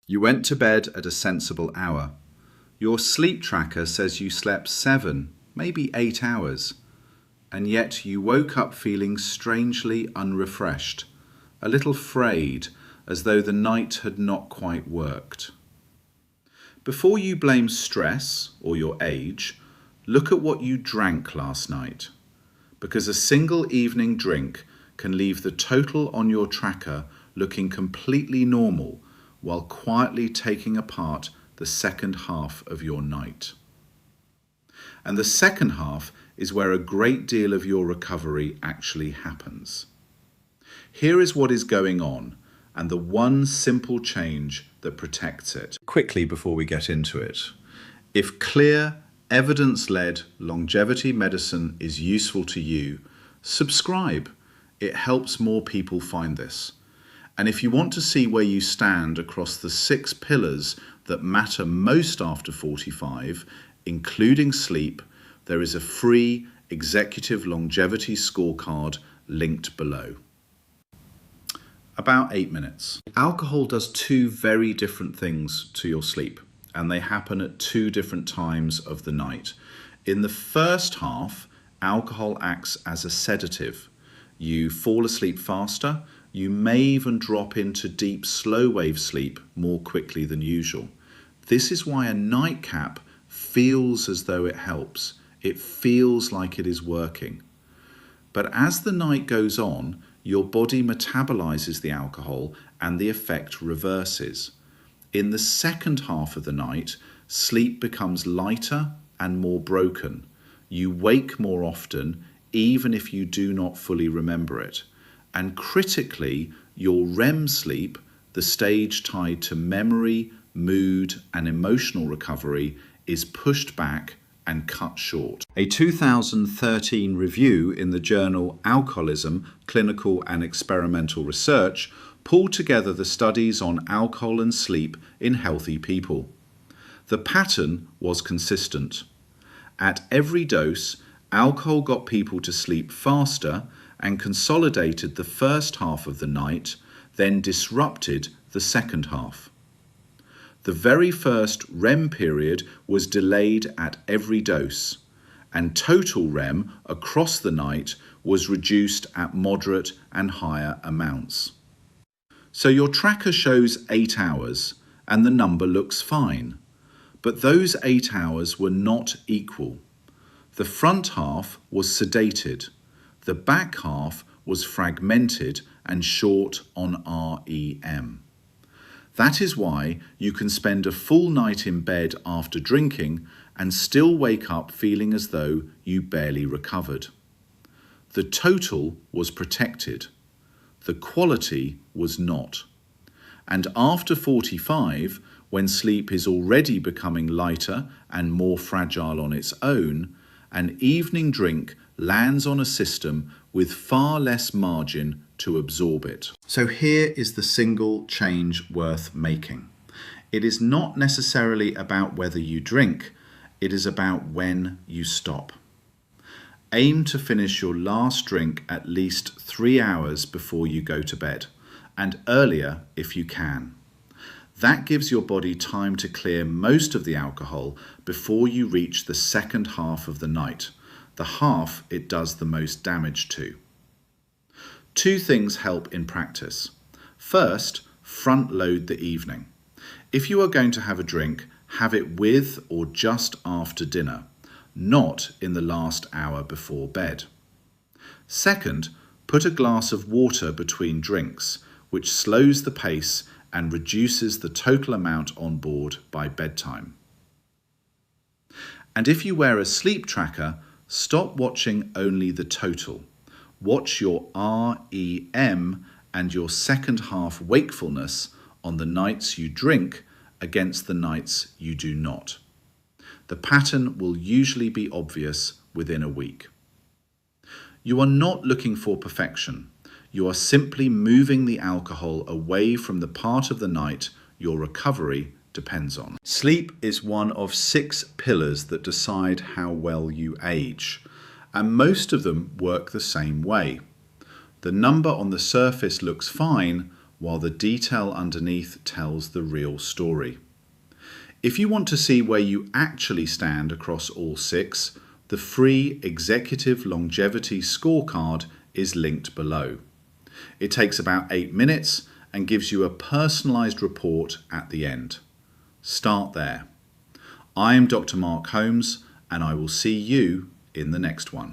You went to bed at a sensible hour. Your sleep tracker says you slept 7, maybe 8 hours, and yet you woke up feeling strangely unrefreshed, a little frayed, as though the night had not quite worked. Before you blame stress or your age, look at what you drank last night, because a single evening drink can leave the total on your tracker looking completely normal while quietly taking apart the second half of your night. And the second half is where a great deal of your recovery actually happens. Here is what is going on and the one simple change that protects it. Quickly before we get into it, if clear, evidence-led longevity medicine is useful to you, subscribe. It helps more people find this. And if you want to see where you stand across the 6 pillars that matter most after 45, including sleep, there is a free executive longevity scorecard linked below. About 8 minutes. Alcohol does 2 very different things to your sleep, and they happen at 2 different times of the night. In the first half, alcohol acts as a sedative. You fall asleep faster. You may even drop into deep slow wave sleep more quickly than usual. This is why a nightcap feels as though it helps. It feels like it is working. But as the night goes on, your body metabolizes the alcohol and the effect reverses. In the second half of the night, sleep becomes lighter and more broken. You wake more often, even if you do not fully remember it. And critically, your REM sleep, the stage tied to memory, mood, and emotional recovery, is pushed back and cut short. A 2013 review in the journal Alcoholism, Clinical and Experimental Research pulled together the studies on alcohol and sleep in healthy people. The pattern was consistent. At every dose, alcohol got people to sleep faster and consolidated the first half of the night, then disrupted the second half. The very first REM period was delayed at every dose, and total REM across the night was reduced at moderate and higher amounts. So your tracker shows 8 hours, and the number looks fine. But those 8 hours were not equal. The front half was sedated. The back half was fragmented and short on REM. That is why you can spend a full night in bed after drinking and still wake up feeling as though you barely recovered. The total was protected. The quality was not. And after 45, when sleep is already becoming lighter and more fragile on its own, an evening drink lands on a system with far less margin to absorb it. So here is the single change worth making. It is not necessarily about whether you drink, it is about when you stop. Aim to finish your last drink at least 3 hours before you go to bed, and earlier if you can. That gives your body time to clear most of the alcohol before you reach the second half of the night, the half it does the most damage to. 2 things help in practice. First, front load the evening. If you are going to have a drink, have it with or just after dinner, not in the last hour before bed. Second, put a glass of water between drinks, which slows the pace and reduces the total amount on board by bedtime. And if you wear a sleep tracker, stop watching only the total. Watch your REM and your second half wakefulness on the nights you drink against the nights you do not. The pattern will usually be obvious within a week. You are not looking for perfection. You are simply moving the alcohol away from the part of the night your recovery depends on. Sleep is one of 6 pillars that decide how well you age, and most of them work the same way. The number on the surface looks fine, while the detail underneath tells the real story. If you want to see where you actually stand across all 6, the free Executive Longevity Scorecard is linked below. It takes about 8 minutes and gives you a personalised report at the end. Start there. I am Dr. Mark Holmes, and I will see you in the next one.